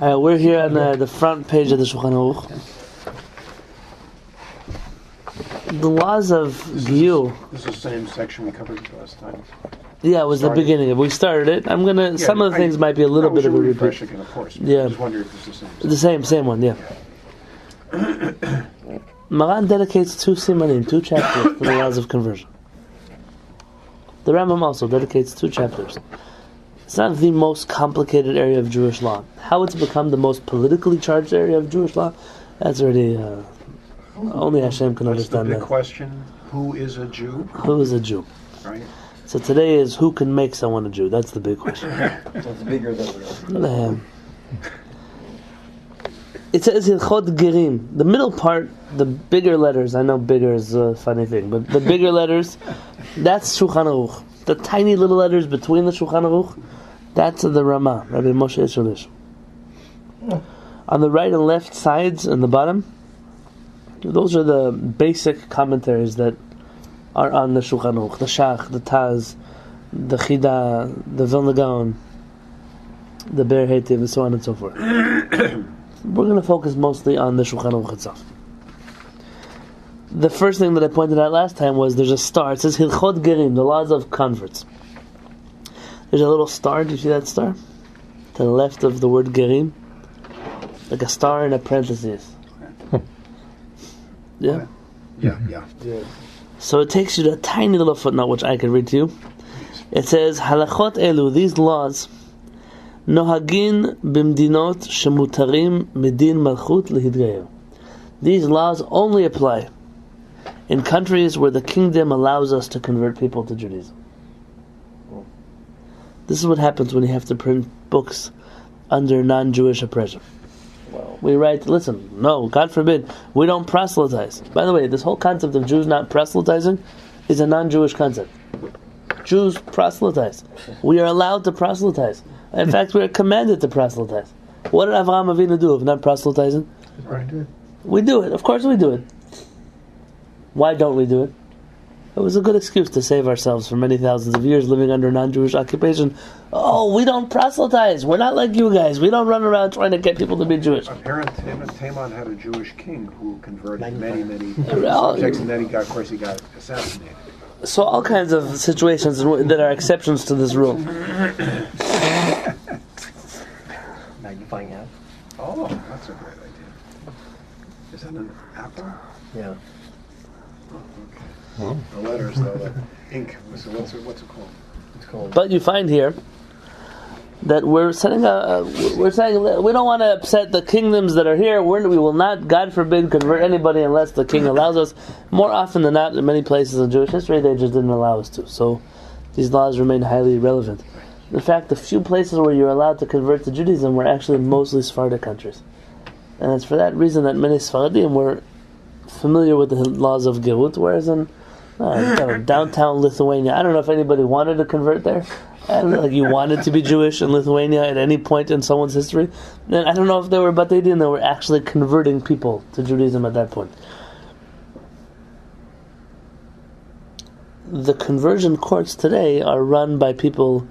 We're here on the front page of the Shulchan Aruch. The laws of Giyur. This is the same section we covered last time. Yeah, it was the beginning. We started it. I'm gonna. Some of the things might be a little bit of a repeat. Again, of course. Yeah. I just wonder if it's the same. Same one. Yeah. Maran dedicates 2 simanim, 2 chapters to the laws of conversion. The Rambam also dedicates 2 chapters. It's not the most complicated area of Jewish law. How it's become the most politically charged area of Jewish law, that's already only Hashem can understand the big that. question: who is a Jew? Who is a Jew? Right. So today is who can make someone a Jew. That's the big question. It's bigger than the It says Hilchot Gerim. The middle part, the bigger letters. I know bigger is a funny thing, but the bigger letters, that's Shulchan Aruch. The tiny little letters between the Shulchan Aruch, that's the Ramah, Rabbi Moshe Esholish. On the right and left sides and the bottom, those are the basic commentaries that are on the Shulchan Aruch. The Shaar, the Taz, the Chida, the Vilna Gaon, the Ber Hetiv, and so on and so forth. We're going to focus mostly on the Shulchan Aruch itself. The first thing that I pointed out last time was there's a star. It says Hilchot Gerim, the laws of converts. There's a little star. Do you see that star? To the left of the word Gerim. Like a star in a parenthesis. Yeah? Yeah. So it takes you to a tiny little footnote, which I can read to you. It says, Halachot elu, these laws, nohagin bimdinot shemutarim medin malchut lehidgayer. These laws only apply in countries where the kingdom allows us to convert people to Judaism. This is what happens when you have to print books under non-Jewish oppression. We write, listen, no, God forbid, we don't proselytize. By the way, this whole concept of Jews not proselytizing is a non-Jewish concept. Jews proselytize. We are allowed to proselytize. In fact, we are commanded to proselytize. What did Avraham Avinu do if not proselytizing? Right. We do it. Of course we do it. Why don't we do it? It was a good excuse to save ourselves for many thousands of years living under non-Jewish occupation. Oh, we don't proselytize. We're not like you guys. We don't run around trying to get people to be Jewish. Apparently, Taman had a Jewish king who converted many subjects, and then he got assassinated. So all kinds of situations that are exceptions to this rule. magnifying app. Oh, that's a great idea. Is that an apple? Yeah. The letters, though, the ink. So what's it called? It's called. But you find here that we're saying we don't want to upset the kingdoms that are here. We will not, God forbid, convert anybody unless the king allows us. More often than not, in many places in Jewish history, they just didn't allow us to. So these laws remain highly relevant. In fact, the few places where you're allowed to convert to Judaism were actually mostly Sephardic countries. And it's for that reason that many Sephardim were familiar with the laws of Gerut, whereas in downtown Lithuania, I don't know if anybody wanted to convert there. I don't know, like you wanted to be Jewish in Lithuania at any point in someone's history. And I don't know if they were, but they didn't. They were actually converting people to Judaism at that point. The conversion courts today are run by people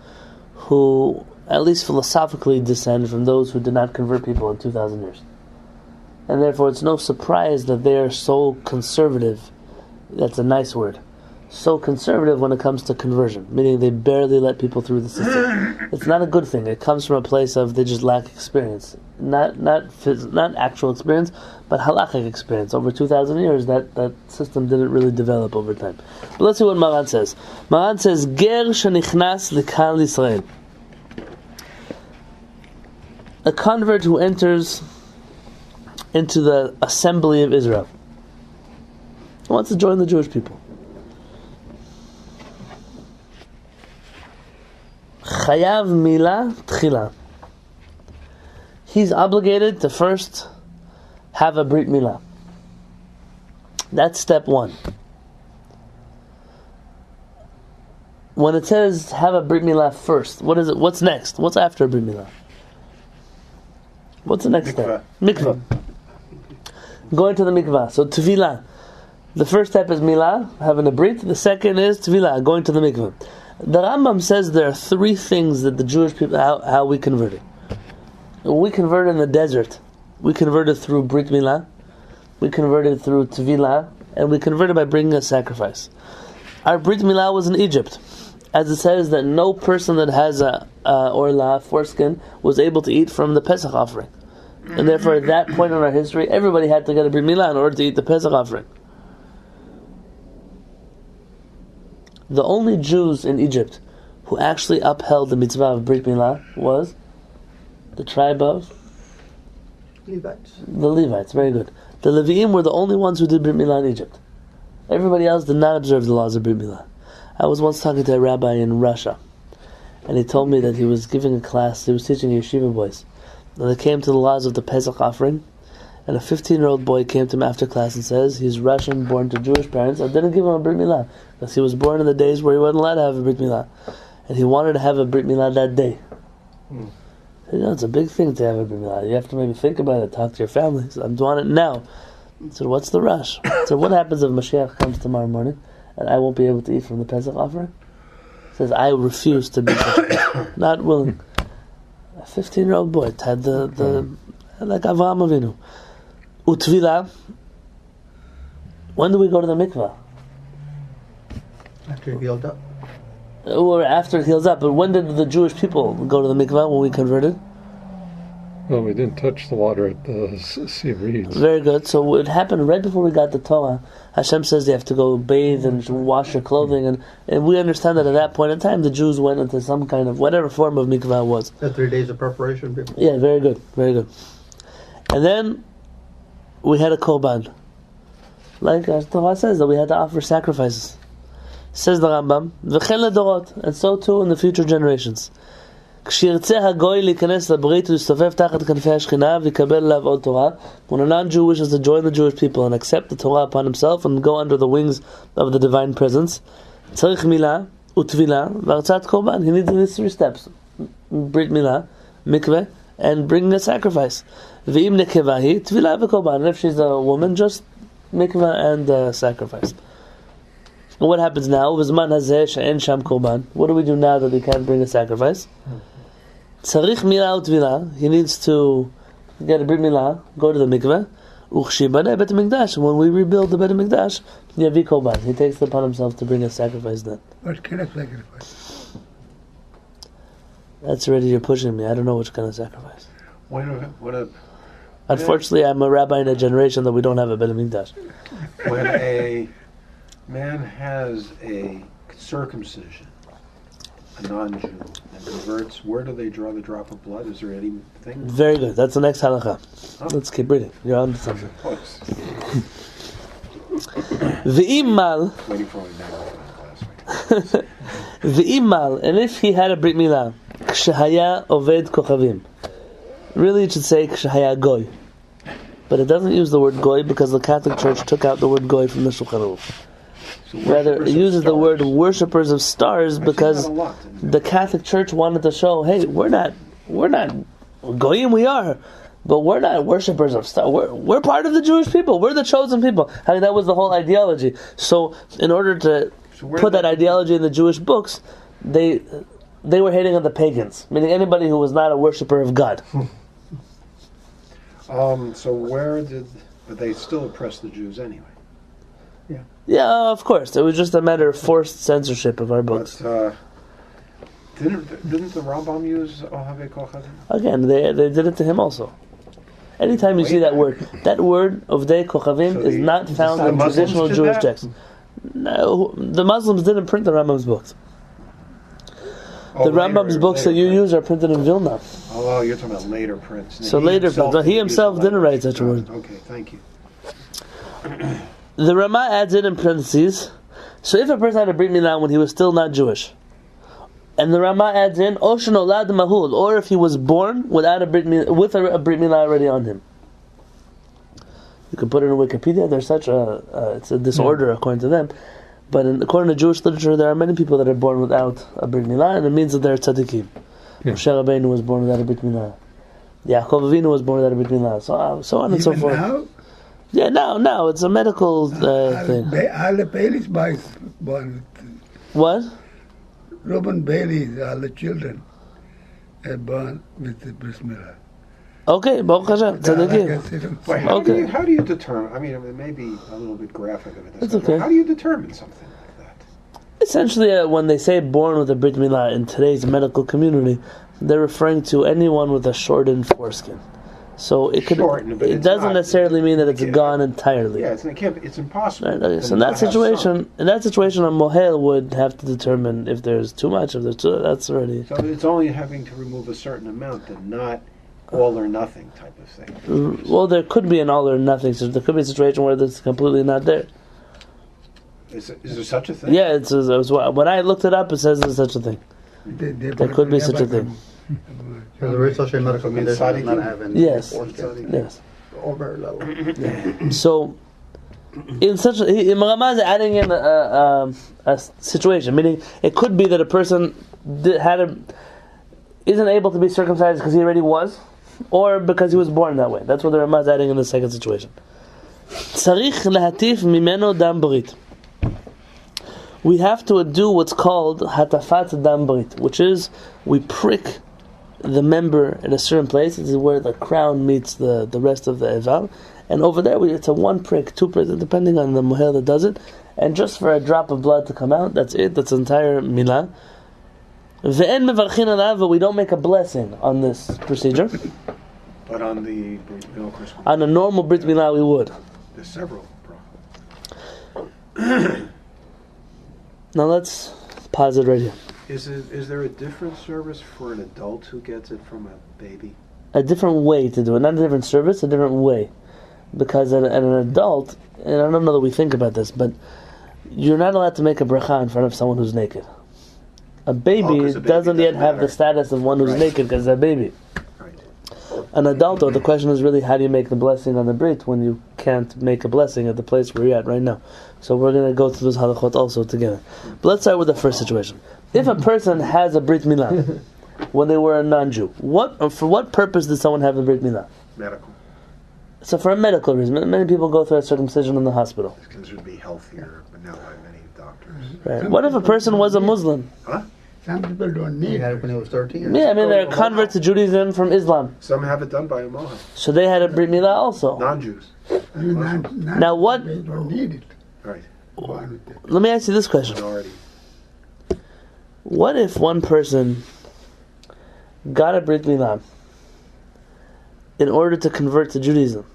who, at least philosophically, descend from those who did not convert people in 2,000 years. And therefore it's no surprise that they are so conservative. That's a nice word. So conservative when it comes to conversion, meaning they barely let people through the system. It's not a good thing. It comes from a place of they just lack experience, not actual experience, but halachic experience. Over 2,000 years, that system didn't really develop over time. But let's see what Maran says. Maran says, "Ger shenichnas l'kal Yisrael." A convert who enters into the assembly of Israel. He wants to join the Jewish people. Chayav mila tchila. He's obligated to first have a brit milah. That's step one. When it says have a brit milah first, what is it? What's next? What's after a brit milah? What's the next step? Mikvah. Going to the mikvah. So tevilah. The first step is milah, having a brit. The second is tevilah, going to the mikvah. The Rambam says there are 3 things that the Jewish people, how we converted. we converted in the desert. We converted through Brit Milah, we converted through Tevilah, and we converted by bringing a sacrifice. Our Brit Milah was in Egypt, as it says that no person that has a orla, foreskin, was able to eat from the Pesach offering. And therefore, at that point in our history, everybody had to get a Brit Milah in order to eat the Pesach offering. The only Jews in Egypt who actually upheld the mitzvah of Brit Milah was the tribe of Levites. the Levites. Very good. The Leviim were the only ones who did Brit Milah in Egypt. Everybody else did not observe the laws of Brit Milah. I was once talking to a rabbi in Russia, and he told me that he was giving a class, he was teaching yeshiva boys, and they came to the laws of the Pesach offering, and a 15-year-old boy came to him after class and says he's Russian, born to Jewish parents. I didn't give him a Brit Milah, because he was born in the days where he wasn't allowed to have a Brit Milah, and he wanted to have a Brit Milah that day. You know, it's a big thing to have a Brit Milah. You have to maybe think about it, talk to your family. So I'm doing it now. So what's the rush? So what happens if Mashiach comes tomorrow morning and I won't be able to eat from the Pesach offering? He says, I refuse to be such a person. Not willing. A 15-year-old boy had the like Avraham Avinu. Utvila. When do we go to the mikvah? After he healed up. Or after it heals up. But when did the Jewish people go to the mikvah when we converted? Well, we didn't touch the water at the Sea of Reeds. Very good. So it happened right before we got the Torah. Hashem says you have to go bathe and wash your clothing, and we understand that at that point in time the Jews went into some kind of whatever form of mikvah was. The 3 days of preparation. Yeah, very good, very good. And then we had a korban, like the Torah says that we had to offer sacrifices. Says the Rambam, v'chen ledorot, and so too in the future generations. כשירצה הגוי להיכנס לברית ולהסתופף תחת כנפי השכינה ויקבל עליו עוד תורה, when a non-Jew wishes to join the Jewish people and accept the Torah upon himself and go under the wings of the divine presence, צריך מילה וטבילה והרצאת קורבן. He needs these 3 steps: ברית מילה, mikveh, and bringing a sacrifice. ואם נקבה היא, טבילה וקורבן. And if she's a woman, just mikveh and sacrifice. And what happens now? בזמן הזה שאין שם קורבן, what do we do now that we can't bring a sacrifice? צריך מילה וטבילה. He needs to get a brit milah, go to the mikveh. וכשייבנה בית המקדש, when we rebuild the בית המקדש, יביא קורבן. He takes it upon himself to bring a sacrifice then. What kind of sacrifice? That's already, you're pushing me. I don't know which kind of sacrifice. When Unfortunately, I'm a rabbi in a generation that we don't have a beit hamikdash. when a man has a circumcision, a non-Jew, and converts, where do they draw the drop of blood? Is there anything? Very good. That's the next halacha. Oh. Let's keep reading. You're on to something. Close. V'imal, Waiting for only last week. v'imal, and if he had a brit milah, kshehaya oved kochavim. Really, it should say kshehaya goy, but it doesn't use the word goy because the Catholic Church took out the word goy from the Shulchan Aruch. Rather, it uses the word worshippers of stars because the Catholic Church wanted to show, hey, we're not goyim, we are, but we're not worshippers of stars. We're part of the Jewish people. We're the chosen people. I mean, that was the whole ideology. So, in order to put that ideology in the Jewish books, they were hating on the pagans, meaning anybody who was not a worshipper of God. But they still oppress the Jews anyway. Yeah, of course. It was just a matter of forced censorship of our books. But didn't the Rambam use Ohave Kochavim? Again, they did it to him also. Anytime you see that word of Dei Kochavim is not found in traditional Jewish texts. No, the Muslims didn't print the Rambam's books. The Rambam's books that you use are printed in Vilna. Oh, you're talking about later prints. So later, he himself didn't write such a word. Okay, thank you. The Rama adds in parentheses, so if a person had a Brit Milah when he was still not Jewish, and the Rama adds in, Oshen Olad Mahul, or if he was born without a Brit Milah, with a Brit Milah already on him. You can put it in Wikipedia, there's such it's a disorder according to them, but according to Jewish literature, there are many people that are born without a Brit Milah, and it means that they're tzaddikim. Moshe Rabbeinu was born without a Brit Milah. Yaakov Avinu was born without a Brit Milah, so on and so forth. Now? Yeah, now it's a medical thing. All the Baileys boys born with. What? Robin Bailey, all the children are born with the Brit Milah. Okay, Baruch Hashem, tzaddikim. Wait, Okay. how do you determine? I mean, it may be a little bit graphic of it. It's okay. How do you determine something like that? Essentially, when they say born with a Brit Milah in today's medical community, they're referring to anyone with a shortened foreskin. So it could. Shortened, but it it's doesn't not- necessarily mean that it's gone entirely. Yeah, it's impossible. Right, okay. to So in not that have some. situation, a mohel would have to determine if there's too much, if there's too. That's already. So it's only having to remove a certain amount, and not all or nothing type of thing. Well, there could be an all or nothing. So there could be a situation where it's completely not there. Is there such a thing? Yeah, when I looked it up, it says there's such a thing. There could be such a thing. So the real social medical So condition inside is not it- having Yes. foreskin. Yes. Or very little. So, in such Ramaz is adding in a situation, meaning it could be that a person isn't able to be circumcised because he already was, or because he was born that way. That's what the Ramaz is adding in the second situation. Tzarich lahatif mimeno dam brit. We have to do what's called hatafat dam brit, which is we prick the member in a certain place. This is where the crown meets the rest of the eval, and over there it's a one prick, two pricks, depending on the mohel that does it, and just for a drop of blood to come out. That's it. That's the entire milah. Ve'en mevarchin alav, but we don't make a blessing on this procedure. But on the of course, On a normal brit milah, we would. there's several. Now let's pause it right here. Is there a different service for an adult who gets it from a baby? A different way to do it, not a different service, a different way. Because an adult, and I don't know that we think about this, but you're not allowed to make a bracha in front of someone who's naked. A baby, 'cause a baby doesn't yet doesn't have matter. the status of one who's Right. naked because it's a baby. Right. An adult, though, the question is really how do you make the blessing on the brit when you can't make a blessing at the place where you're at right now. So we're going to go through those halachot also together. But let's start with the first situation. If a person has a brit milah when they were a non-Jew, for what purpose did someone have a brit milah? Medical. So for a medical reason, many people go through a circumcision in the hospital. It's considered to be healthier, but not by many doctors. Right. What if a person was a Muslim? Some people don't He need had it. it when he was 13. Yeah, I mean they're a convert to Judaism from Islam, Some have it done by a mohel. so they had a brit milah also. Non-Jews. Now what- They don't need it. Right. Born with it. Let me ask you this question: Minority. what if one person got a brit milah in order to convert to Judaism?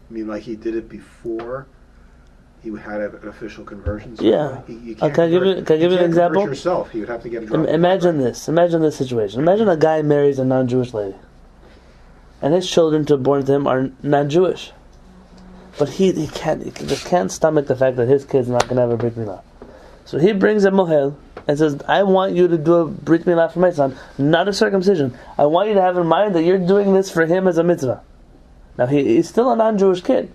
I mean, like he did it before he had an official conversion. Yeah. You Can I give you- convert- can I give you an can't convert example? yourself. He would have to get a drop. Imagine this situation. Imagine a guy marries a non-Jewish lady, and his children to born to him are non-Jewish, but he just can't stomach the fact that his kid's not going to have a brit milah. So he brings a mohel and says, I want you to do a brit milah for my son, not a circumcision. I want you to have in mind that you're doing this for him as a mitzvah. Now he's still a non-Jewish kid.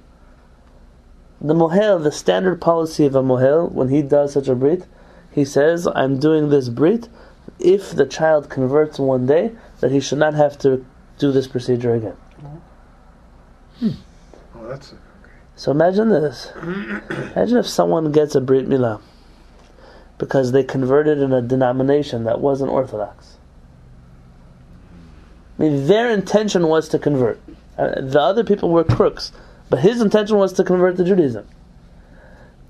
The mohel, the standard policy of a mohel, when he does such a brit, he says, I'm doing this brit if the child converts one day, that he should not have to do this procedure again. Oh, that's okay. So imagine this. Imagine if someone gets a brit milah because they converted in a denomination that wasn't orthodox. I mean, their intention was to convert. The other people were crooks, but his intention was to convert to Judaism.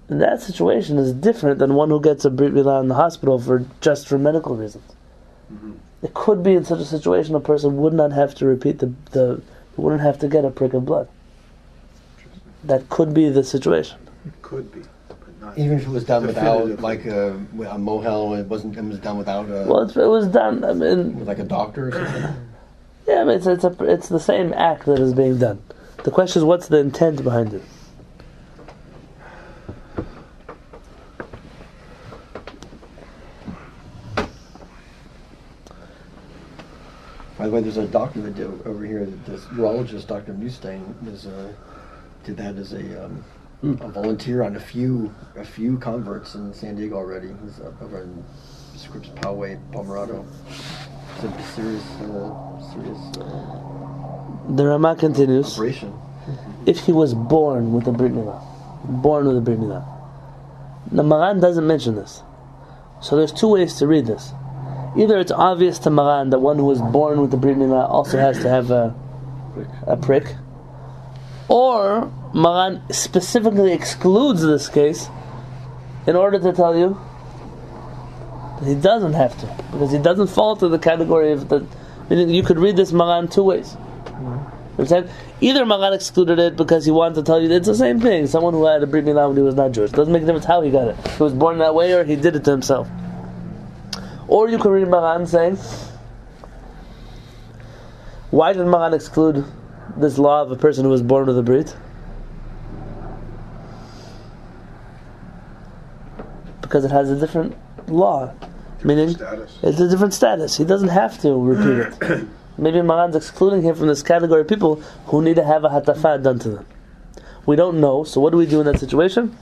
And that situation is different than one who gets a brit milah in the hospital for medical reasons. Mm-hmm. It could be in such a situation a person would not have to repeat wouldn't have to get a prick of blood. That could be the situation. Could be, but not. Even if it was done without, definitively. like a mohel, it was done without a, Well, it was done. I mean, with like a doctor or something. yeah, I mean, it's the same act that is being done. The question is, what's the intent behind it? By the way, there's a doctor that did over here, this urologist, Dr. Newstein, did that as a volunteer on a few converts in San Diego already. He's over in Scripps Poway, Pomerado. It's a serious The Rama continues. operation. If he was born with a brit milah, Now Maran doesn't mention this, so there's two ways to read this. Either it's obvious to Maran that one who was born with the Brit Milah also has to have a prick, or Maran specifically excludes this case in order to tell you that he doesn't have to, because he doesn't fall into the category of the. Meaning, you could read this Maran two ways. Understand? Either Maran excluded it because he wanted to tell you that it's the same thing. Someone who had a Brit Milah when he was not Jewish. Doesn't make a difference how he got it. He was born that way or he did it to himself. Or you could read Maran saying, why did Maran exclude this law of a person who was born with a Brit? Because it has a different law. Meaning, it's a different status. He doesn't have to repeat it. Maybe Maran's excluding him from this category of people who need to have a hatafah done to them. We don't know, so what do we do in that situation?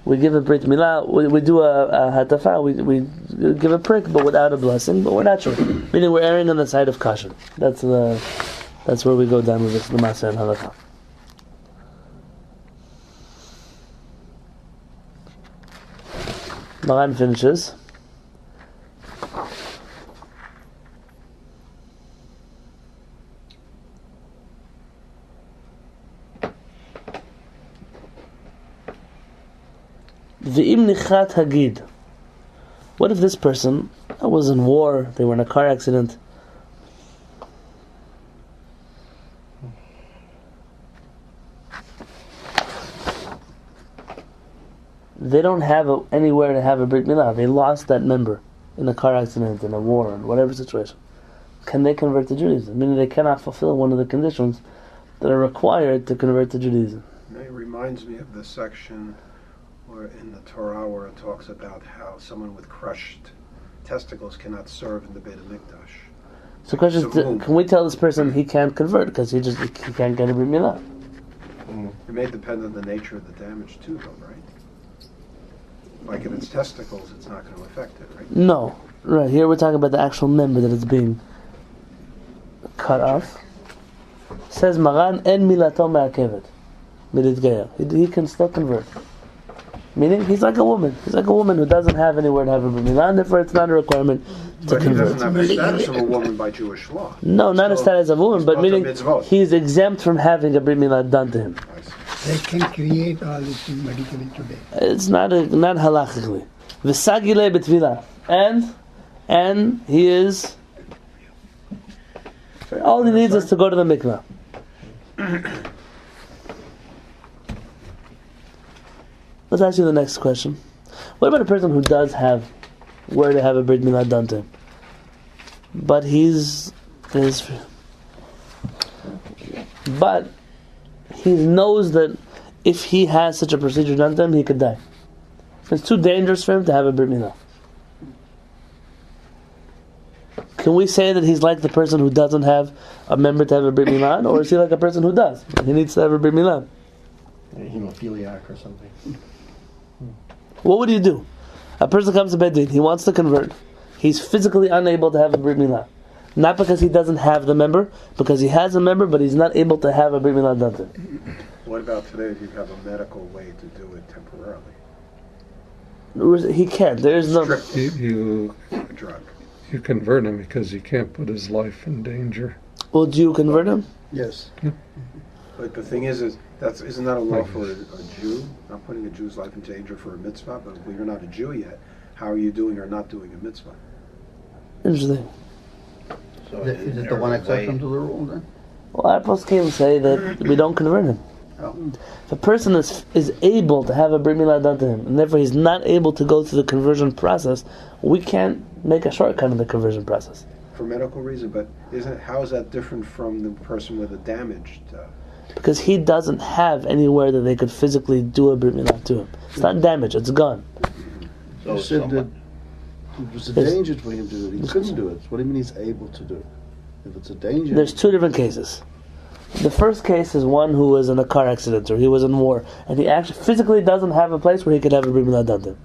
We give a Brit Milah, we do a hatafah, we give a prick, but without a blessing, but we're not sure. Meaning we're erring on the side of caution. That's where we go down with this, the Maaseh and Halacha. Maran finishes. V'im nichat hagid. What if this person was in war, they were in a car accident, they don't have anywhere to have a Brit Milah, they lost that member in a car accident, in a war, in whatever situation. Can they convert to Judaism? Meaning they cannot fulfill one of the conditions that are required to convert to Judaism. It reminds me of the section where in the Torah where it talks about how someone with crushed testicles cannot serve in the Beit HaMikdash. So the question is, can we tell this person he can't convert because he can't get a Brit Milah? It may depend on the nature of the damage too, though, right? Like if it's testicles, it's not going to affect it, right? No. Right, here we're talking about the actual member that is being cut off. Says Maran, en milato me'akevet. He can still convert. Meaning, he's like a woman. He's like a woman who doesn't have anywhere to have a Brit Milah, and therefore it's not a requirement to But he convert. doesn't have the status of a woman by Jewish law. No, not a status of a woman, but meaning mitzvot. he's exempt from having a Brit Milah done to him. They can create all these things medically today. It's not halachically. V'sagile b'tvilah. And he is... All he needs is to go to the mikvah. Let's ask you the next question. What about a person who does have where to have a Brit Milah done to him? But he knows that if he has such a procedure done to him, he could die. It's too dangerous for him to have a Brit Milah. Can we say that he's like the person who doesn't have a member to have a Brit Milah, or is he like a person who does? He needs to have a Brit Milah. Hemophiliac or something. What would you do? A person comes to Beth Din, he wants to convert. He's physically unable to have a Brit Milah. Not because he doesn't have the member, because he has a member, but he's not able to have a Brit Milah done to him. What about today if you have a medical way to do it temporarily? He can't. There is no... You A drug. you convert him because he can't put his life in danger. Well, do you convert him? Yes. But the thing is isn't that a law for a Jew? Not putting a Jew's life in danger for a mitzvah, but if you're not a Jew yet, how are you doing or not doing a mitzvah? Interesting. So is it the one exception to the rule then? Well, our poskim say that we don't convert him. Oh. If a person is able to have a Brit Milah done to him, and therefore he's not able to go through the conversion process, we can't make a shortcut in the conversion process. For medical reason, but how is that different from the person with a damaged... Because he doesn't have anywhere that they could physically do a Brit Milah to him. It's not damage, it's gone. So you said that it was a danger for him to do it. He couldn't do it. What do you mean he's able to do it? If it's a danger... There's two different cases. The first case is one who was in a car accident or he was in war, and he actually physically doesn't have a place where he could have a Brit Milah done to him.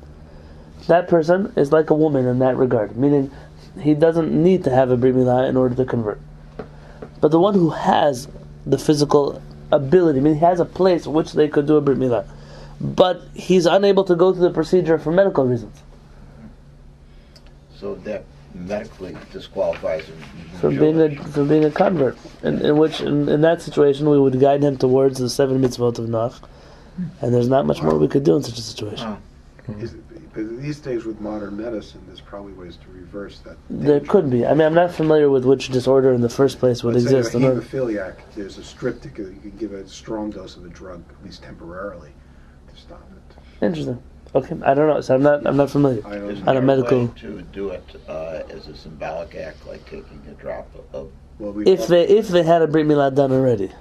That person is like a woman in that regard, meaning he doesn't need to have a Brit Milah in order to convert. But the one who has the physical ability, I mean, he has a place which they could do a Brit Milah, but he's unable to go through the procedure for medical reasons. So that medically disqualifies him from being a convert. In that situation we would guide him towards the 7 mitzvot of Noach, and there's not much more we could do in such a situation. But these days with modern medicine, there's probably ways to reverse that danger. There could be. I mean, I'm not familiar with which disorder in the first place would exist. Say a hemophiliac, there's a strip that you can give a strong dose of a drug, at least temporarily, to stop it. Interesting. Okay, I don't know. So I'm not familiar. Isn't On a there medical. way to do it as a symbolic act, like taking a drop of. If they had a brit milah done already.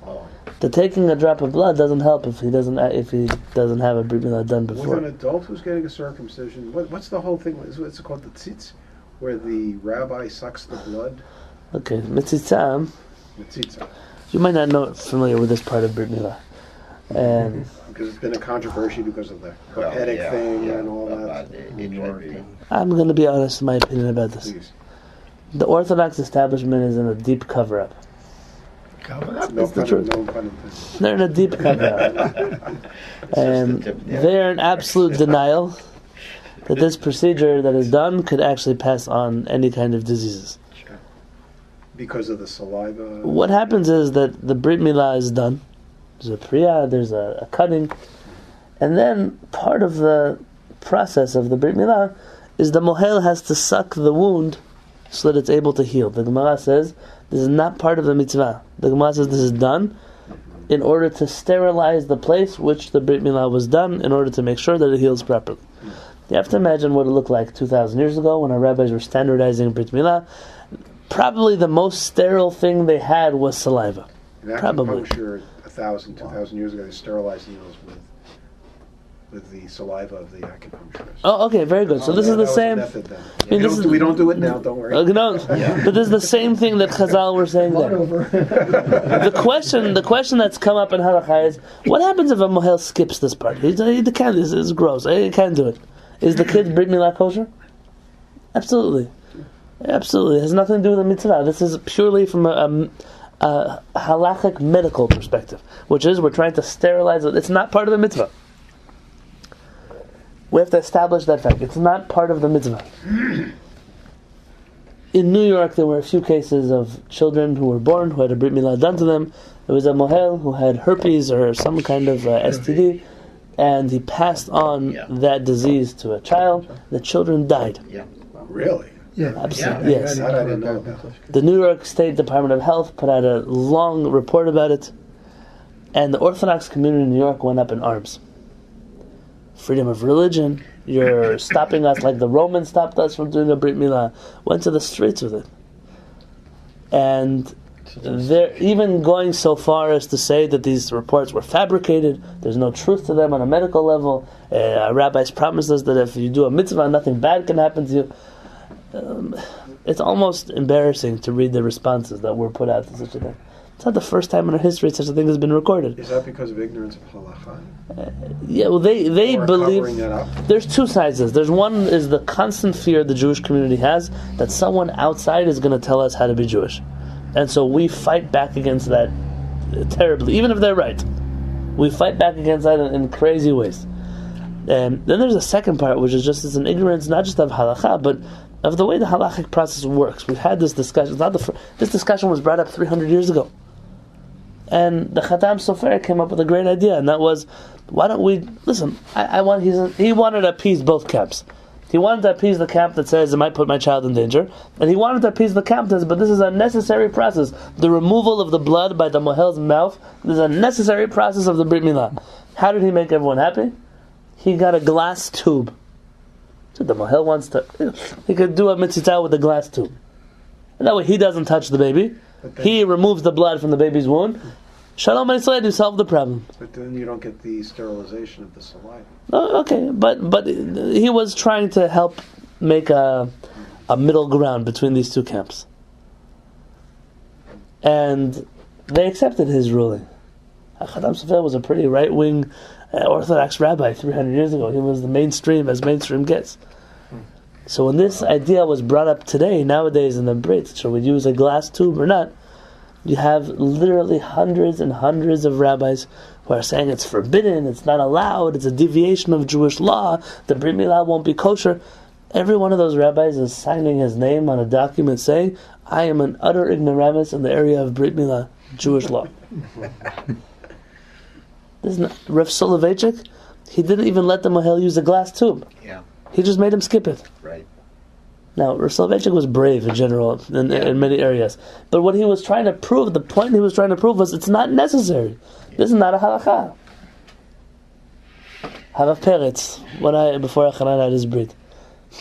Oh. The taking a drop of blood doesn't help if he doesn't have a brit milah done before. With an adult who's getting a circumcision, what's the whole thing? What's it called, the tzitz, where the rabbi sucks the blood? Okay, Metzitzah. You might not know familiar with this part of brit milah. Because it's been a controversy because of the headache thing and all that. I'm going to be honest in my opinion about this. Please. The Orthodox establishment is in a deep cover-up. No the truth. No pun intended. They're in a deep cover-up. And they're in absolute denial that this procedure that is done could actually pass on any kind of diseases. Because of the saliva? What happens is that the brit milah is done. There's a priya, there's a cutting, and then part of the process of the brit milah is the mohel has to suck the wound so that it's able to heal. The Gemara says this is not part of the mitzvah. The Gemara says this is done in order to sterilize the place which the brit milah was done, in order to make sure that it heals properly. You have to imagine what it looked like 2,000 years ago when our rabbis were standardizing brit milah. Probably the most sterile thing they had was saliva. Probably. 1,000, 2,000 years ago, they sterilized needles with the saliva of the acupuncturist. Oh, okay, very good. So this is the same. We don't do it now. Don't worry. No, but this is the same thing that Chazal were saying there. The question that's come up in Halacha is, what happens if a mohel skips this part? He can't. This is gross. He can't do it. Is the kid's brit milah kosher? Absolutely. It has nothing to do with the mitzvah. This is purely from a halachic medical perspective, which is we're trying to sterilize it. It's not part of the mitzvah. We have to establish that fact. It's not part of the mitzvah. In New York, there were a few cases of children who were born who had a brit milah done to them. There was a mohel who had herpes or some kind of STD, and he passed on that disease to a child. The children died. Really? Yeah, absolutely. Yes. That I didn't know about. The New York State Department of Health put out a long report about it, and the Orthodox community in New York went up in arms. Freedom of religion. You're stopping us like the Romans stopped us from doing a brit milah. Went to the streets with it, and they're even going so far as to say that these reports were fabricated. There's no truth to them on a medical level. Our rabbis promised us that if you do a mitzvah, nothing bad can happen to you. It's almost embarrassing to read the responses that were put out to such a thing. It's not the first time in our history such a thing has been recorded. Is that because of ignorance of halacha? Yeah, well, they believe there's two sides to this. There's one is the constant fear the Jewish community has that someone outside is going to tell us how to be Jewish, and so we fight back against that terribly, even if they're right. We fight back against that in crazy ways. And then there's a second part, which is just as an ignorance, not just of halacha, but of the way the halachic process works. We've had this discussion. This discussion was brought up 300 years ago. And the Khatam Sofer came up with a great idea, and that was, why don't we, listen, he wanted to appease both camps. He wanted to appease the camp that says, it might put my child in danger, and he wanted to appease the camp that says, but this is a necessary process. The removal of the blood by the mohel's mouth, this is a necessary process of the Brit Milah. How did he make everyone happy? He got a glass tube. So the mohel wants to, he could do a Metzitzah with a glass tube. And that way he doesn't touch the baby. He removes the blood from the baby's wound. Shalom Yisrael, you solve the problem. But then you don't get the sterilization of the saliva. Oh, okay, but he was trying to help make a middle ground between these two camps. And they accepted his ruling. Chadam Sofer was a pretty right-wing Orthodox rabbi 300 years ago. He was the mainstream, as mainstream gets. So when this idea was brought up today, nowadays in the Brit, shall we use a glass tube or not? You have literally hundreds and hundreds of rabbis who are saying it's forbidden, it's not allowed, it's a deviation of Jewish law, the Brit Milah won't be kosher. every one of those rabbis is signing his name on a document saying, I am an utter ignoramus in the area of Brit Milah, Jewish law. Rav Soloveitchik, he didn't even let the mohel use a glass tube. Yeah. He just made him skip it. Right. Now, Rav Soloveitchik was brave in general in many areas. But what he was trying to prove, the point he was trying to prove was it's not necessary. Yeah. This is not a halacha. Harav Peretz, before Achanan had his brit,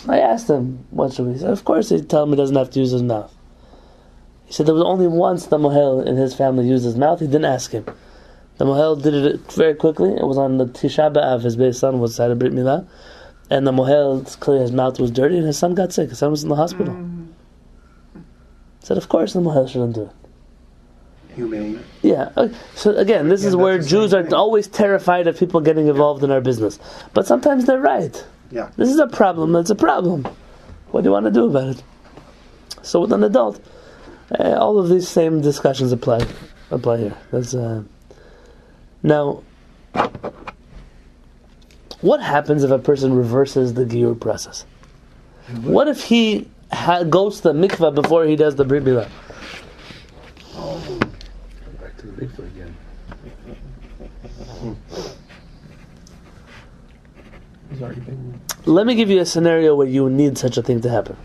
I asked him, what should we say? Of course he told me he doesn't have to use his mouth. He said there was only once the mohel in his family used his mouth. He didn't ask him. The mohel did it very quickly. It was on the Tisha B'Av. His base son was had a brit milah, and the mohel, it's clear his mouth was dirty, and his son got sick. His son was in the hospital. He said, of course the mohel shouldn't do it. Humane. Yeah. So again, this is where Jews are always terrified of people getting involved in our business. But sometimes they're right. Yeah. This is a problem. It's a problem. What do you want to do about it? So with an adult, all of these same discussions apply here. That's now. What happens if a person reverses the giyur process? What if he goes to the mikvah before he does the brit milah? Back to the mikvah again. Let me give you a scenario where you need such a thing to happen.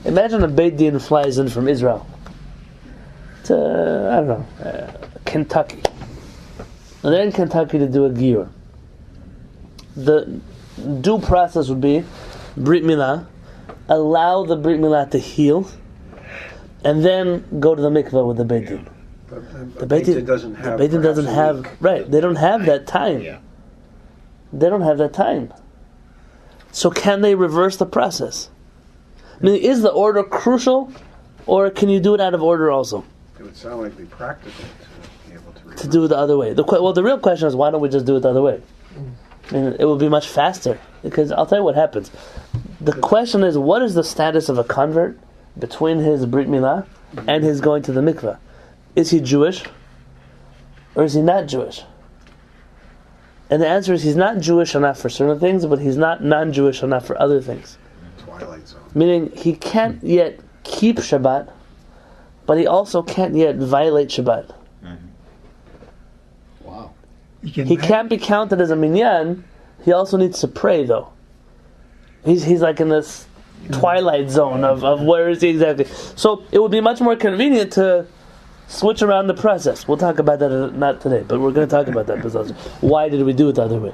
Imagine a Beth Din flies in from Israel to, Kentucky. And they're in Kentucky to do a giyur. The due process would be Brit Milah, allow the Brit Milah to heal, and then go to the mikveh with the Beth Din. The Beth Din doesn't have. The Beth Din doesn't have. Right, they don't have that time. Yeah. They don't have that time. So can they reverse the process? I mean, is the order crucial, or can you do it out of order also? It would sound like it'd be practical to be able to reverse. To do it the other way. The real question is, why don't we just do it the other way? I mean, it would be much faster. Because I'll tell you what happens. The question is, what is the status of a convert between his Brit Milah and his going to the mikveh? Is he Jewish, or is he not Jewish? And the answer is, he's not Jewish enough for certain things, but he's not non-Jewish enough for other things. Twilight Zone. Meaning, he can't yet keep Shabbat, but he also can't yet violate Shabbat. Wow. He can't be counted as a minyan. He also needs to pray, though. He's like in this twilight zone of where is he exactly. So it would be much more convenient to switch around the process. We'll talk about that not today, but we're going to talk about that. Because why did we do it the other way?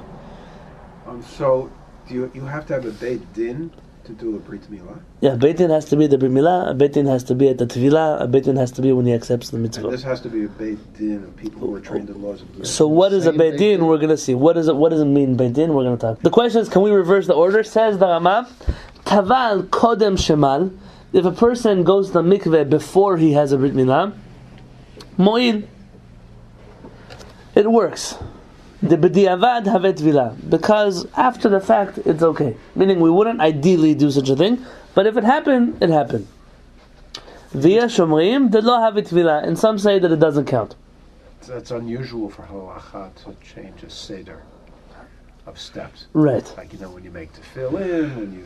So do you have to have a Beth Din to do a Brit Milah? Yeah, Beth Din has to be the Brit Milah, a Beth Din has to be at the Tevilah, a Beth Din has to be when he accepts the mitzvah. And this has to be a Beth Din of people who are trained in laws of Giyur. So what is a Beth Din? We're going to see. What does it mean, Beth Din? We're going to talk. The question is, can we reverse the order? Says the Rama, Taval Kodem Shemal. If a person goes to the mikveh before he has a Brit Milah, Mo'il. It works. The b'diavad havet vila, because after the fact it's okay. Meaning we wouldn't ideally do such a thing, but if it happened, it happened. Via shomrim de lo havet vila, and some say that it doesn't count. That's unusual for halacha to change a seder of steps. Right. Like when you make tefillin,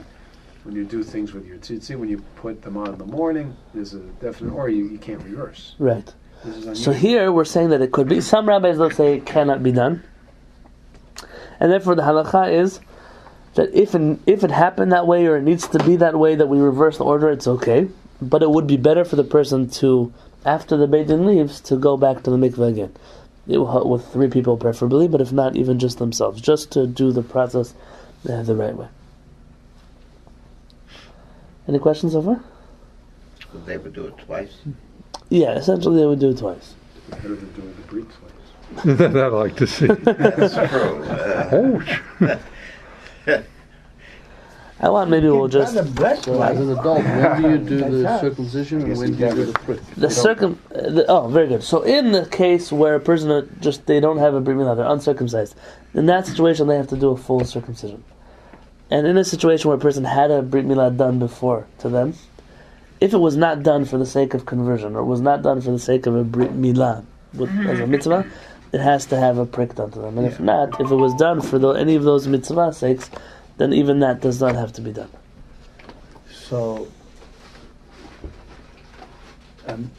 when you do things with your tzitzit, when you put them on in the morning, there's a definite, or you can't reverse. Right. So here we're saying that it could be. Some rabbis will say it cannot be done. And therefore the halacha is that if it happened that way, or it needs to be that way, that we reverse the order, it's okay. But it would be better for the person to, after the Beit Din leaves, to go back to the mikveh again. With 3 people preferably, but if not, even just themselves. Just to do the process the right way. Any questions so far? Would they would do it twice? Yeah, essentially they would do it twice. Better than doing the Brit twice. That I'd like to see. That's true. I want, maybe we'll just... So as an adult, when do you do the circumcision and when do you do the brit? Very good. So in the case where a person they don't have a brit milah, they're uncircumcised, in that situation they have to do a full circumcision. And in a situation where a person had a brit milah done before to them, if it was not done for the sake of conversion, or was not done for the sake of a brit milah as a mitzvah, it has to have a prick done to them. And if not, if it was done for any of those mitzvah sakes, then even that does not have to be done. So, and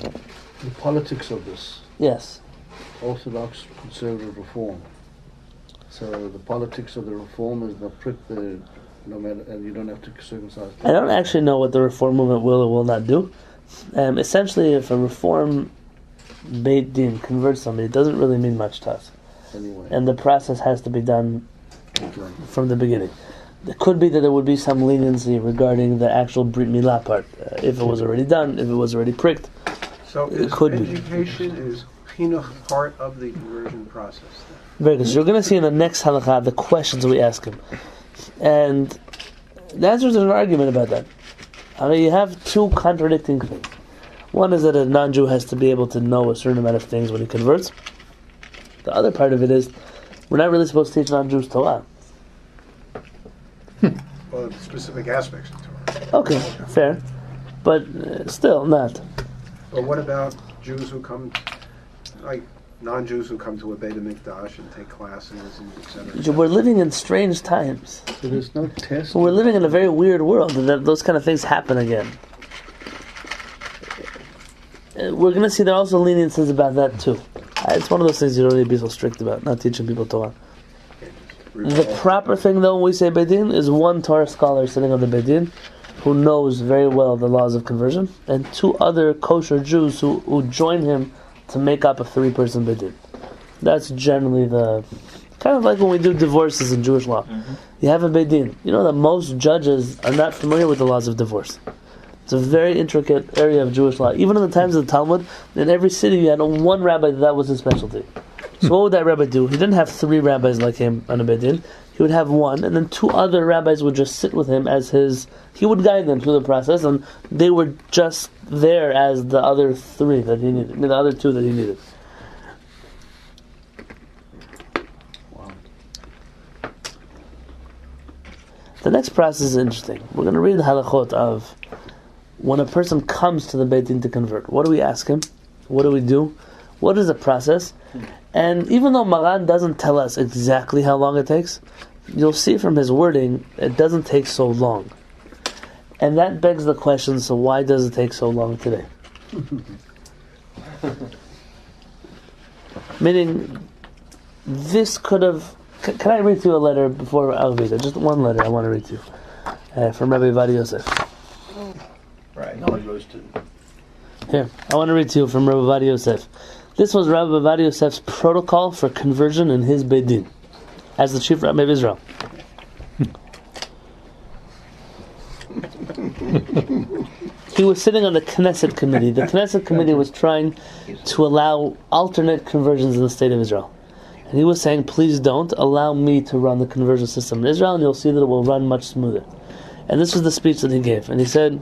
the politics of this, Yes. Orthodox, conservative, reform. So the politics of the reform is the prick the no matter, and you don't have to circumcise. I don't actually know what the reform movement will or will not do. Essentially, if a reform Beth Din converts somebody, it doesn't really mean much to us. Anyway. And the process has to be done Okay. from the beginning. It could be that there would be some leniency regarding the actual Brit Milah part, if it was already done, if it was already pricked. So It could be. education, is chinuch part of the conversion process then? Very good. So you're going to see in the next halacha the questions we ask him. And the answer is an argument about that. I mean, you have two contradicting things. One is that a non-Jew has to be able to know a certain amount of things when he converts. The other part of it is, we're not really supposed to teach non-Jews Torah. Well, specific aspects of Torah. Okay, fair. But still, not. But what about Jews who come, like non-Jews who come to a Beit HaMikdash and take classes and et cetera? We're living in strange times. So there's no test. We're living in a very weird world, and those kind of things happen again. We're going to see there are also leniencies about that too. It's one of those things you don't need to be so strict about, not teaching people Torah. The proper thing, though, when we say Beth Din, is one Torah scholar sitting on the Beth Din who knows very well the laws of conversion, and two other kosher Jews who join him to make up a three-person Beth Din. That's generally the... kind of like when we do divorces in Jewish law. You have a Beth Din. You know that most judges are not familiar with the laws of divorce. It's a very intricate area of Jewish law. Even in the times of the Talmud, in every city you had one rabbi that was his specialty. So what would that rabbi do? He didn't have three rabbis like him on a Beth Din. He would have one, and then two other rabbis would just sit with him as his... He would guide them through the process, and they were just there as the other three that he needed. The other two that he needed. Wow. The next process is interesting. We're going to read the halachot of when a person comes to the Beit Din to convert. What do we ask him? What do we do? What is the process? And even though Maran doesn't tell us exactly how long it takes, you'll see from his wording, it doesn't take so long. And that begs the question, so why does it take so long today? Meaning, this could have... Can I read to you a letter before I'll read it? Just one letter I want to read to you. From Rabbi Yonatan Halevy. Right. Here, I want to read to you from Rabbi Yonatan Halevy. This was Rabbi Yonatan Halev's protocol for conversion in his Beit Din, as the chief rabbi of Israel. He was sitting on the Knesset committee. The Knesset committee was trying to allow alternate conversions in the state of Israel. And he was saying, please don't allow me to run the conversion system in Israel, and you'll see that it will run much smoother. And this was the speech that he gave. And he said,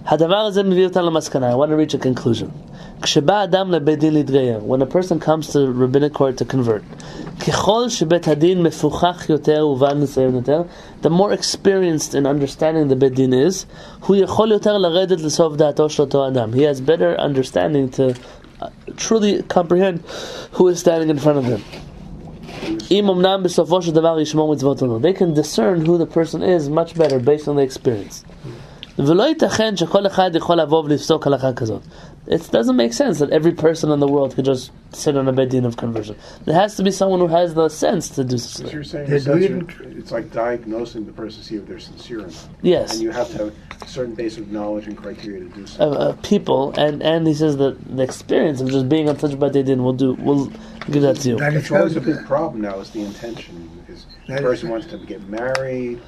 I want to reach a conclusion. When a person comes to rabbinic court to convert, the more experienced in understanding the Beit Din is, he has better understanding to truly comprehend who is standing in front of him. They can discern who the person is much better based on the experience. It doesn't make sense that every person in the world could just sit on a Beit Din of conversion. There has to be someone who has the sense to do such What you're thing. saying is it's like diagnosing the person to see if they're sincere or not. Yes. And you have to have a certain basic knowledge and criteria to do so. People, and he says that the experience of just being on such a Beit Din will give that to you. That is It's always a how big problem now is the intention. Because the person wants to get married,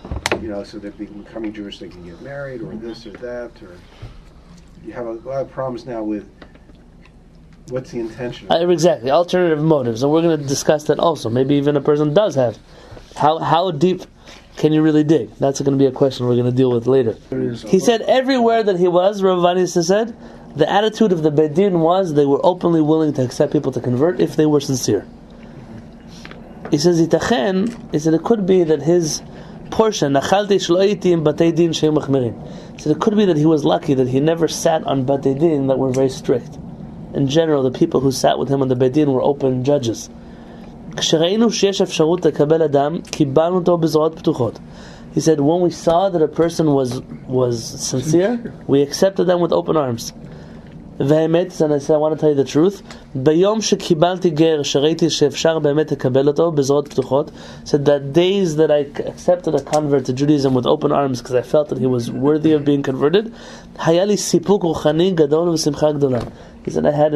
so they're becoming Jewish, they can get married, or this or that, or you have a lot of problems now with what's the intention. Exactly, alternative motives, and we're going to discuss that also. Maybe even a person does have. How deep can you really dig? That's going to be a question we're going to deal with later. He said everywhere that he was, Rabbi Vanessa said, the attitude of the Beit Din was they were openly willing to accept people to convert if they were sincere. He says, he said it could be that his portion, he said it could be that he was lucky that he never sat on Beit Din that were very strict. In general, the people who sat with him on the Beit Din were open judges. He said, when we saw that a person was sincere, we accepted them with open arms. והאמת, and I said, I want to tell you the truth, ביום שקיבלתי גר, שראיתי שאפשר באמת לקבל אותו בזרועות פתוחות, said that days that I accepted a convert to Judaism with open arms because I felt that he was worthy of being converted, היה לי סיפוק רוחני גדול ושמחה גדולה. He said, I had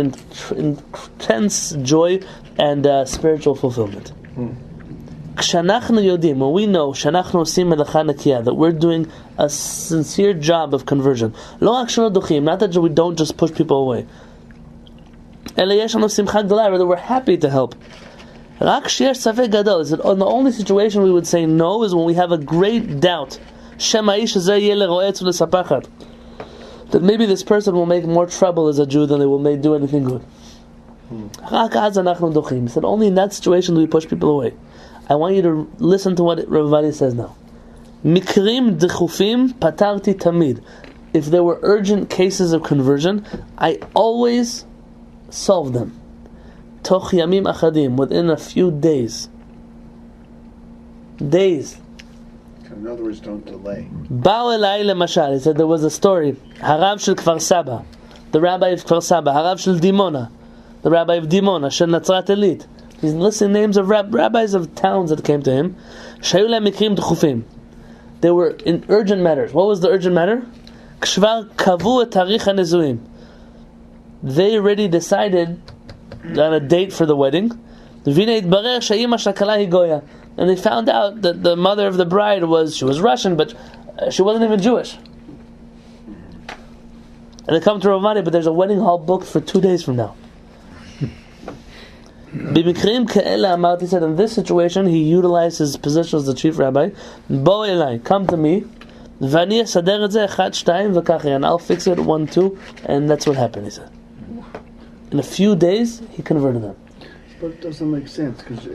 intense joy and spiritual fulfillment. כשאנחנו יודעים, when we know שאנחנו עושים מלאכה נקייה, that we're doing a sincere job of conversion, לא רק שלא דוחים, not that we don't just push people away, אלא יש לנו שמחה גדולה, rather we're happy to help. רק שיש ספק גדול, is that the only situation we would say no is when we have a great doubt, שמא האיש הזה יהיה לרועץ ולספחת, that maybe this person will make more trouble as a Jew than they will do anything good. רק אז אנחנו דוחים. He said only in that situation do we push people away. I want you to listen to what Rabbi Vadi says now. Mikrim dechufim patarti tamid. If there were urgent cases of conversion, I always solved them. Toch yamim achadim, within a few days. Days. In other words, don't delay. Ba'u elai lemashal. He said there was a story. Harav shel Kfar Saba, the rabbi of Kfar Saba. Harav shel Dimona, the rabbi of Dimona. Shel Natzrat Elit. He's listing names of rabbis of towns that came to him. Shayu lem mikrim dechufim. They were in urgent matters. What was the urgent matter? Kshvar kavu et tarikh hanezuim. They already decided on a date for the wedding. V'nei itbarer she'ima shakala hi goya. And they found out that the mother of the bride was Russian, but she wasn't even Jewish. And they come to Rav Madi, but there's a wedding hall booked for 2 days from now. B'mikrim ke'ela amart, he said, in this situation, he utilized his position as the chief rabbi. Bo elai, come to me. V'ani asader et ze 1, 2 v'kach, and I'll fix it 1, 2, and that's what happened, he said. In a few days, he converted them. But it doesn't make sense, because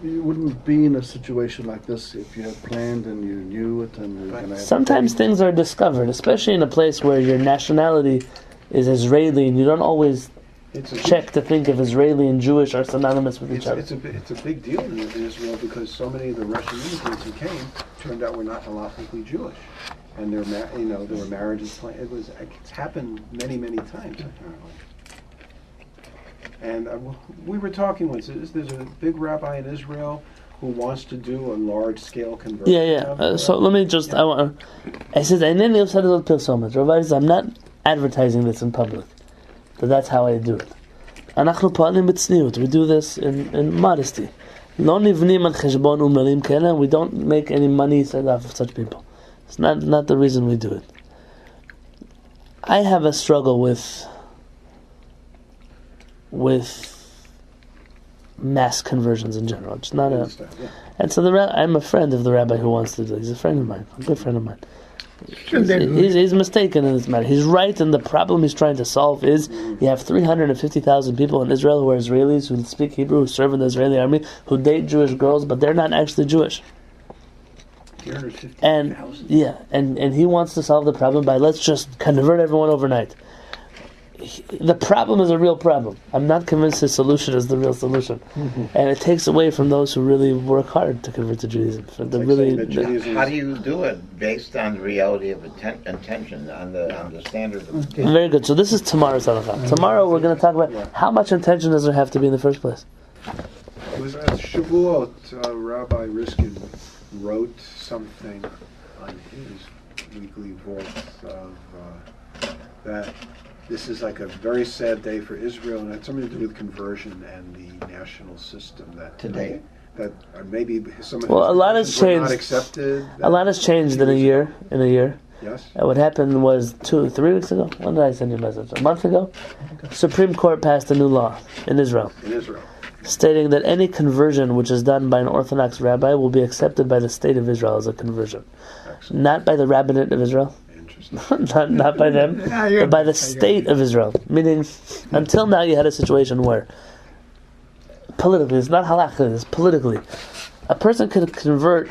you wouldn't be in a situation like this if you had planned and you knew it. And sometimes things are discovered, especially in a place where your nationality is Israeli, and you don't always check to think if Israeli and Jewish are synonymous with each other. It's a big deal in Israel because so many of the Russian immigrants who came turned out were not halakhically Jewish, and there were marriages planned. It's happened many times apparently. And we were talking once. There's a big rabbi in Israel who wants to do a large-scale conversion. Yeah. So let me just. I said, I'm not advertising this in public, but that's how I do it. We do this in modesty. We don't make any money off of such people. It's not the reason we do it. I have a struggle with mass conversions in general. It's not a, and so I'm a friend of the rabbi who wants to do it. He's a friend of mine, a good friend of mine. He's mistaken in this matter. He's right, and the problem he's trying to solve is you have 350,000 people in Israel who are Israelis, who speak Hebrew, who serve in the Israeli army, who date Jewish girls, but they're not actually Jewish. And and he wants to solve the problem by let's just convert everyone overnight. The problem is a real problem. I'm not convinced his solution is the real solution, and it takes away from those who really work hard to convert to Judaism. How do you do it based on the reality of intention, on the standard of Very good. So this is tomorrow's halacha. Tomorrow we're going to talk about how much intention does there have to be in the first place. It was at Shavuot, Rabbi Riskin wrote something on his weekly voice of that. This is like a very sad day for Israel, and it had something to do with conversion and the national system that today. That maybe some of a lot has changed. Not accepted. A lot has changed in a year. Yes. What happened was 3 weeks ago. When did I send you a message? A month ago. Supreme Court passed a new law in Israel. Stating that any conversion which is done by an Orthodox rabbi will be accepted by the state of Israel as a conversion, not by the rabbinate of Israel. not by them, but by the state of Israel. Meaning, until now you had a situation where, politically, it's not halacha, it's politically, a person could convert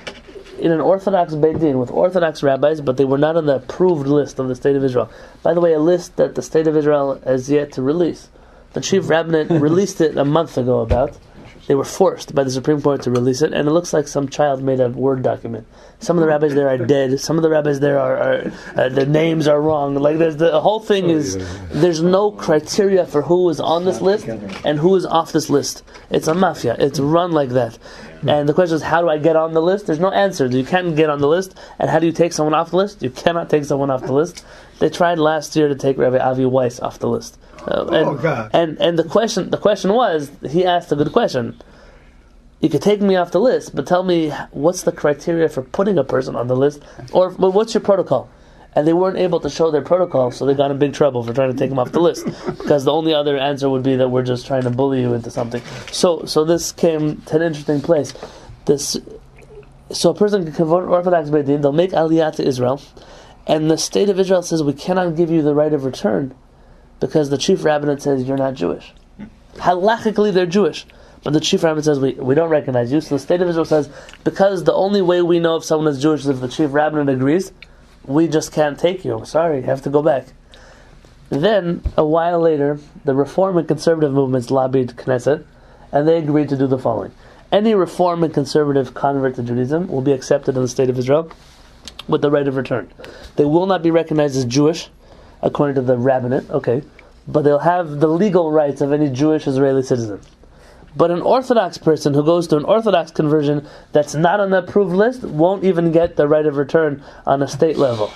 in an Orthodox Beth Din with Orthodox rabbis, but they were not on the approved list of the state of Israel. By the way, a list that the state of Israel has yet to release. The chief rabbinate released it a month ago about, They were forced by the Supreme Court to release it, and it looks like some child made a Word document. Some of the rabbis there are dead. Some of the rabbis there are the names are wrong. Like the whole thing is, there's no criteria for who is on this list and who is off this list. It's a mafia. It's run like that. And the question is, how do I get on the list? There's no answer. You can't get on the list. And how do you take someone off the list? You cannot take someone off the list. They tried last year to take Rabbi Avi Weiss off the list. And the question was, he asked a good question. You could take me off the list, but tell me what's the criteria for putting a person on the list, or what's your protocol? And they weren't able to show their protocol, so they got in big trouble for trying to take them off the list, because the only other answer would be that we're just trying to bully you into something. So this came to an interesting place. So a person can convert Orthodox Beth Din, they'll make Aliyah to Israel, and the state of Israel says, we cannot give you the right of return, because the chief rabbinate says you're not Jewish. Halachically, they're Jewish. But the chief rabbinate says, we don't recognize you. So the state of Israel says, because the only way we know if someone is Jewish is if the chief rabbinate agrees, we just can't take you. Sorry, you have to go back. Then, a while later, the Reform and Conservative movements lobbied Knesset, and they agreed to do the following. Any Reform and Conservative convert to Judaism will be accepted in the state of Israel with the right of return. They will not be recognized as Jewish, according to the rabbinate, but they'll have the legal rights of any Jewish Israeli citizen. But an Orthodox person who goes to an Orthodox conversion that's not on the approved list won't even get the right of return on a state level.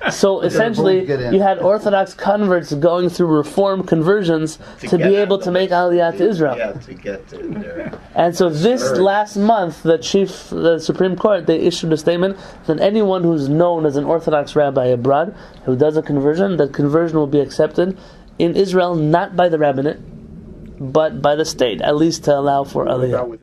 So essentially, you had Orthodox converts going through Reform conversions to be able to make Aliyah to Israel. Yeah, to get to there. And so this last month, the Supreme Court, they issued a statement that anyone who's known as an Orthodox rabbi abroad who does a conversion, that conversion will be accepted in Israel, not by the rabbinate, but by the state, at least to allow for Aliyah.